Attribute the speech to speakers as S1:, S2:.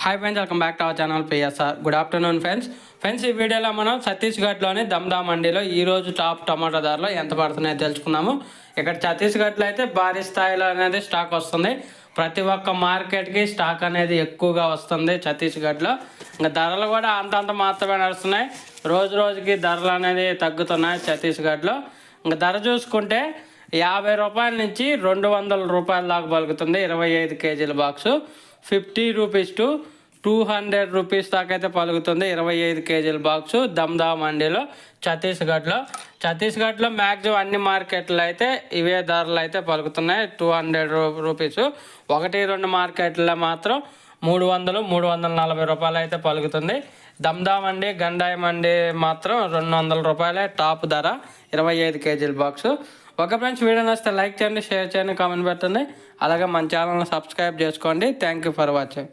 S1: Hi friends, welcome back to our channel PSR. Good afternoon friends. ఈ వీడియోలో మనం ఛత్తీస్గఢ్లోని దమ్దా మండీలో ఈరోజు టాప్ టమాటా ధరలు ఎంత పడుతున్నాయో తెలుసుకున్నాము. ఇక్కడ ఛత్తీస్గఢ్లో అయితే భారీ స్థాయిలో అనేది స్టాక్ వస్తుంది. ప్రతి ఒక్క మార్కెట్కి స్టాక్ అనేది ఎక్కువగా వస్తుంది ఛత్తీస్గఢ్లో. ఇంకా ధరలు కూడా అంతంత మాత్రమే నడుస్తున్నాయి. రోజు రోజుకి ధరలు అనేది తగ్గుతున్నాయి ఛత్తీస్గఢ్లో. ఇంకా ధర చూసుకుంటే 50 రూపాయల నుంచి 200 రూపాయల దాకా పలుకుతుంది 25 కేజీల బాక్సు. 50 రూపీస్ టు 200 రూపీస్ దాకా అయితే పలుకుతుంది 25 కేజీల బాక్సు దమ్దా మండీలో ఛత్తీస్గఢ్లో మ్యాక్సిమం అన్ని మార్కెట్లో అయితే ఇవే ధరలు అయితే పలుకుతున్నాయి 200 రూపీస్. 1-2 మార్కెట్లో మాత్రం 300, 340 రూపాయలు అయితే పలుకుతుంది. దమ్దా మండి, గండాయి మండి మాత్రం 200 రూపాయలే టాప్ ధర 25 కేజీల బాక్సు. ఓకే ఫ్రెండ్స్, వీడియో నచ్చితే లైక్ చేయండి, షేర్ చేయండి, కామెంట్ పెట్టండి. అలాగే మన ఛానల్ని సబ్స్క్రైబ్ చేసుకోండి. Thank you for watching.